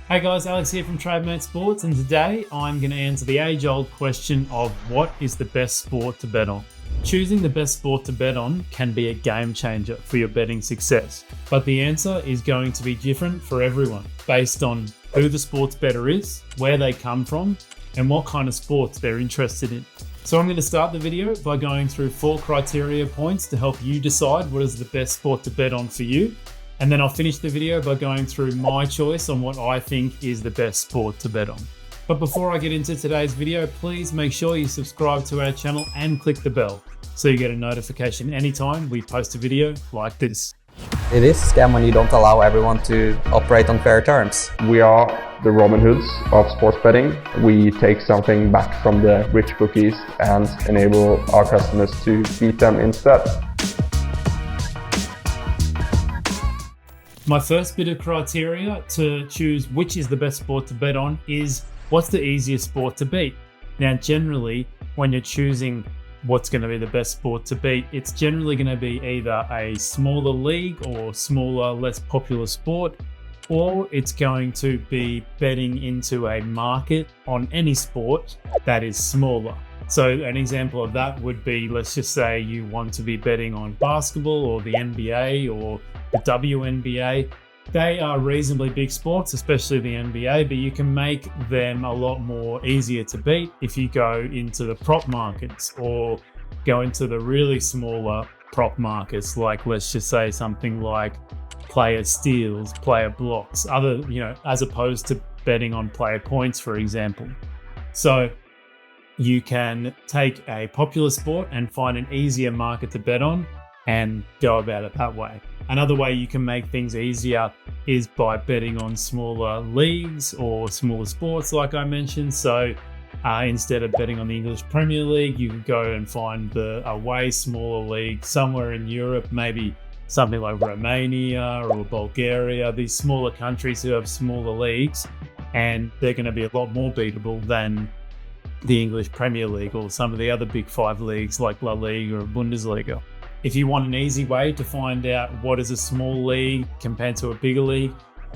Hey guys, Alex here from Trademate Sports, and today I'm going to answer the age-old question of what is the best sport to bet on. Choosing the best sport to bet on can be a game changer for your betting success, but the answer is going to be different for everyone based on who the sports bettor is, where they come from, and what kind of sports they're interested in. So I'm going to start the video by going through 4 criteria points to help you decide what is the best sport to bet on for you. And then I'll finish the video by going through my choice on what I think is the best sport to bet on. But before I get into today's video, please make sure you subscribe to our channel and click the bell so you get a notification anytime we post a video like this. It is a scam when you don't allow everyone to operate on fair terms. We are the Robin Hoods of sports betting. We take something back from the rich bookies and enable our customers to beat them instead. My first bit of criteria to choose which is the best sport to bet on is what's the easiest sport to beat. Now, generally, when you're choosing what's going to be the best sport to beat, it's generally going to be either a smaller league or smaller, less popular sport, or it's going to be betting into a market on any sport that is smaller. So an example of that would be, let's just say you want to be betting on basketball or the NBA or the WNBA. They are reasonably big sports, especially the NBA, but you can make them a lot more easier to beat if you go into the prop markets or go into the really smaller prop markets, like let's just say something like player steals, player blocks, as opposed to betting on player points, for example. So you can take a popular sport and find an easier market to bet on and go about it that way. Another way you can make things easier is by betting on smaller leagues or smaller sports, like I mentioned. So instead of betting on the English Premier League, you could go and find a way smaller league somewhere in Europe, maybe something like Romania or Bulgaria, these smaller countries who have smaller leagues, and they're going to be a lot more beatable than the English Premier League or some of the other big 5 leagues like La Liga or Bundesliga. If you want an easy way to find out what is a small league compared to a bigger league,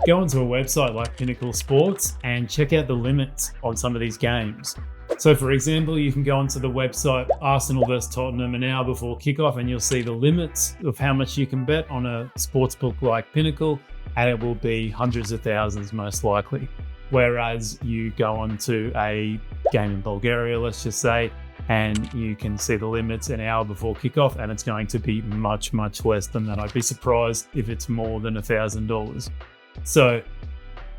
go onto a website like Pinnacle Sports and check out the limits on some of these games. So for example, you can go onto the website Arsenal vs Tottenham an hour before kickoff and you'll see the limits of how much you can bet on a sportsbook like Pinnacle, and it will be hundreds of thousands most likely. Whereas you go onto a game in Bulgaria, let's just say, and you can see the limits an hour before kickoff, and it's going to be much, much less than that. I'd be surprised if it's more than $1,000. So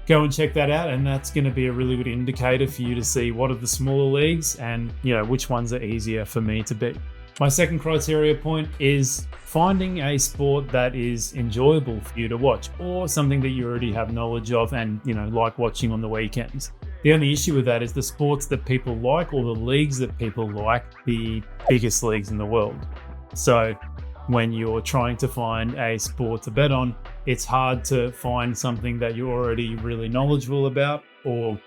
go and check that out, and that's going to be a really good indicator for you to see what are the smaller leagues and which ones are easier for me to beat. My second criteria point is finding a sport that is enjoyable for you to watch, or something that you already have knowledge of and like watching on the weekends. The only issue with that is the sports that people like, or the leagues that people like, the biggest leagues in the world. So when you're trying to find a sport to bet on, it's hard to find something that you're already really knowledgeable about, or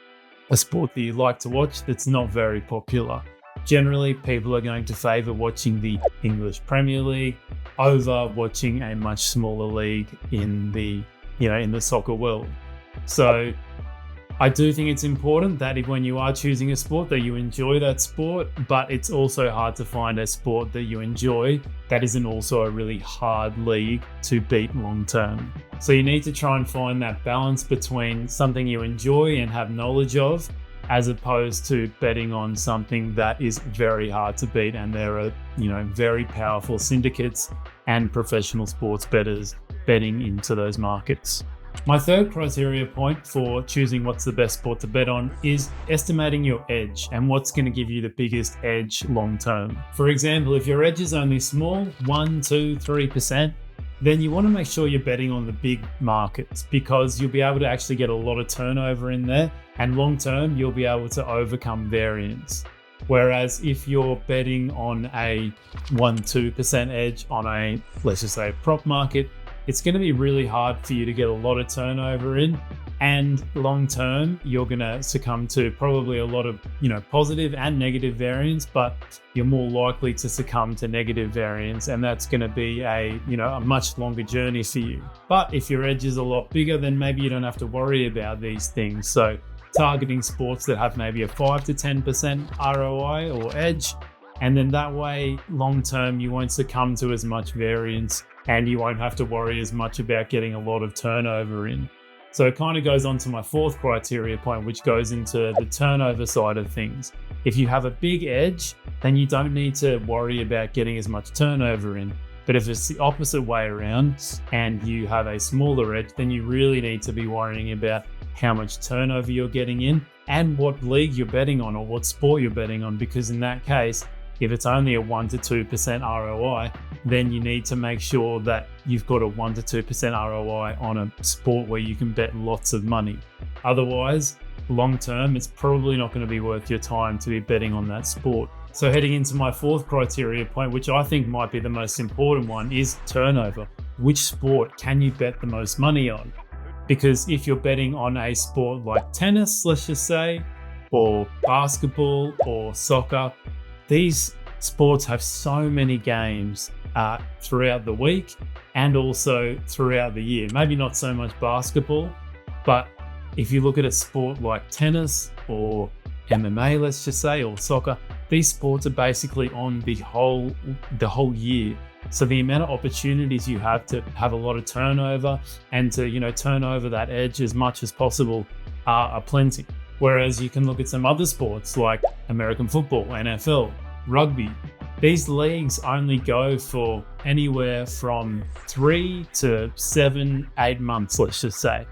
a sport that you like to watch that's not very popular. Generally, people are going to favor watching the English Premier League over watching a much smaller league in the soccer world. So I do think it's important that when you are choosing a sport that you enjoy that sport, but it's also hard to find a sport that you enjoy that isn't also a really hard league to beat long term. So you need to try and find that balance between something you enjoy and have knowledge of, as opposed to betting on something that is very hard to beat, and there are very powerful syndicates and professional sports bettors betting into those markets. My third criteria point for choosing what's the best sport to bet on is estimating your edge and what's going to give you the biggest edge long term. For example, if your edge is only small, 1, 2, 3%, then you want to make sure you're betting on the big markets, because you'll be able to actually get a lot of turnover in there, and long term you'll be able to overcome variance. Whereas if you're betting on a 1-2% edge on a, let's just say, prop market, it's going to be really hard for you to get a lot of turnover in. And long term, you're going to succumb to probably a lot of, positive and negative variance, but you're more likely to succumb to negative variance. And that's going to be a much longer journey for you. But if your edge is a lot bigger, then maybe you don't have to worry about these things. So targeting sports that have maybe a 5 to 10% ROI or edge. And then that way, long term, you won't succumb to as much variance and you won't have to worry as much about getting a lot of turnover in. So it kind of goes on to my fourth criteria point, which goes into the turnover side of things. If you have a big edge, then you don't need to worry about getting as much turnover in. But if it's the opposite way around and you have a smaller edge, then you really need to be worrying about how much turnover you're getting in and what league you're betting on or what sport you're betting on. Because in that case, if it's only a 1 to 2% ROI, then you need to make sure that you've got a 1 to 2% ROI on a sport where you can bet lots of money. Otherwise, long term, it's probably not going to be worth your time to be betting on that sport. So heading into my fourth criteria point, which I think might be the most important one, is turnover. Which sport can you bet the most money on? Because if you're betting on a sport like tennis, let's just say, or basketball or soccer, these sports have so many games throughout the week and also throughout the year. Maybe not so much basketball, but if you look at a sport like tennis or MMA, let's just say, or soccer, these sports are basically on the whole year. So the amount of opportunities you have to have a lot of turnover and to, turn over that edge as much as possible are plenty. Whereas you can look at some other sports like American football, NFL, rugby. These leagues only go for anywhere from 3 to 7, 8 months, let's just say.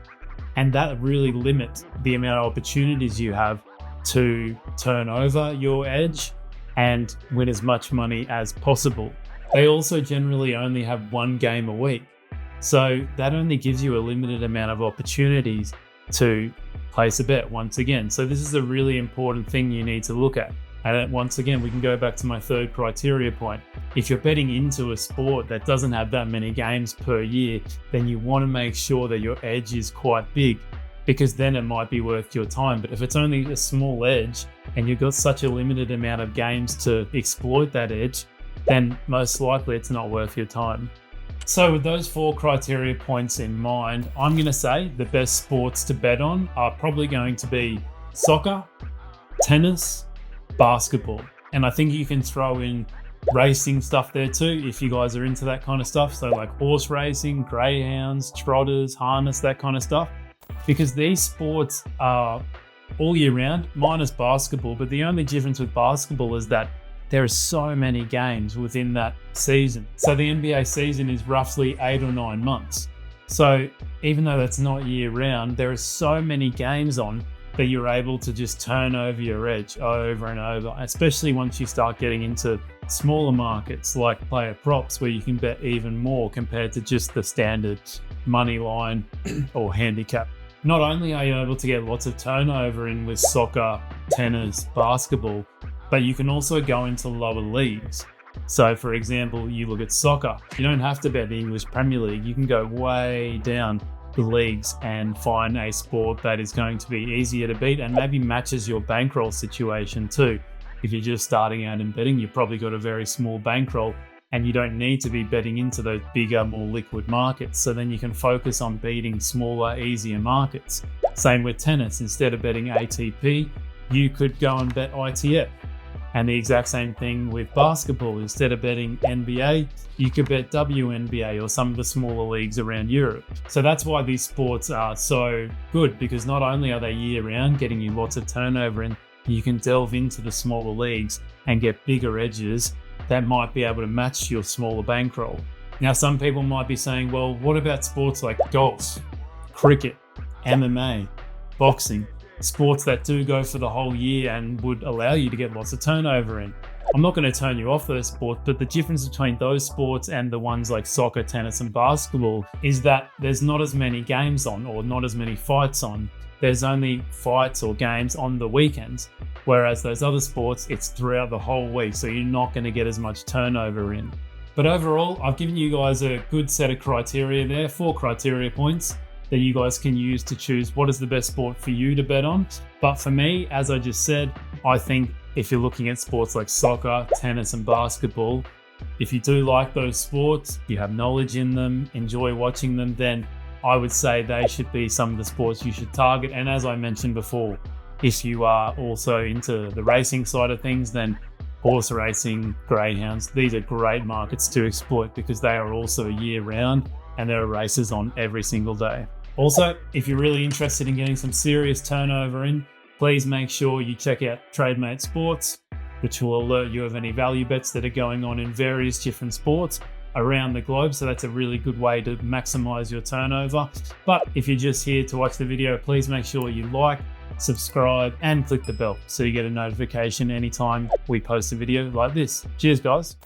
And that really limits the amount of opportunities you have to turn over your edge and win as much money as possible. They also generally only have one game a week. So that only gives you a limited amount of opportunities to place a bet once again. So this is a really important thing you need to look at. And once again, we can go back to my third criteria point. If you're betting into a sport that doesn't have that many games per year, then you want to make sure that your edge is quite big, because then it might be worth your time. But if it's only a small edge and you've got such a limited amount of games to exploit that edge, then most likely it's not worth your time. So with those 4 criteria points in mind, I'm going to say the best sports to bet on are probably going to be soccer, tennis, basketball. And I think you can throw in racing stuff there too if you guys are into that kind of stuff. So like horse racing, greyhounds, trotters, harness, that kind of stuff. Because these sports are all year round, minus basketball. But the only difference with basketball is that there are so many games within that season. So the NBA season is roughly 8 or 9 months. So even though that's not year round, there are so many games on that you're able to just turn over your edge over and over, especially once you start getting into smaller markets like player props, where you can bet even more compared to just the standard money line or handicap. Not only are you able to get lots of turnover in with soccer, tennis, basketball, but you can also go into lower leagues. So for example, you look at soccer, you don't have to bet the English Premier League. You can go way down the leagues and find a sport that is going to be easier to beat and maybe matches your bankroll situation too. If you're just starting out in betting, you've probably got a very small bankroll and you don't need to be betting into those bigger, more liquid markets. So then you can focus on beating smaller, easier markets. Same with tennis. Instead of betting ATP, you could go and bet ITF. And the exact same thing with basketball. Instead of betting NBA, you could bet WNBA or some of the smaller leagues around Europe. So that's why these sports are so good, because not only are they year round, getting you lots of turnover in, you can delve into the smaller leagues and get bigger edges that might be able to match your smaller bankroll. Now, some people might be saying, well, what about sports like golf, cricket, MMA, boxing? Sports that do go for the whole year and would allow you to get lots of turnover in. I'm not going to turn you off those sports, but the difference between those sports and the ones like soccer, tennis, and basketball is that there's not as many games on, or not as many fights on. There's only fights or games on the weekends, whereas those other sports, it's throughout the whole week, so you're not going to get as much turnover in. But overall, I've given you guys a good set of criteria there, 4 criteria points that you guys can use to choose what is the best sport for you to bet on. But for me, as I just said, I think if you're looking at sports like soccer, tennis and basketball, if you do like those sports, you have knowledge in them, enjoy watching them, then I would say they should be some of the sports you should target. And as I mentioned before, if you are also into the racing side of things, then horse racing, greyhounds, these are great markets to exploit because they are also year round and there are races on every single day. Also, if you're really interested in getting some serious turnover in, please make sure you check out Trademate Sports, which will alert you of any value bets that are going on in various different sports around the globe. So that's a really good way to maximize your turnover. But if you're just here to watch the video, please make sure you like, subscribe and click the bell so you get a notification anytime we post a video like this. Cheers guys.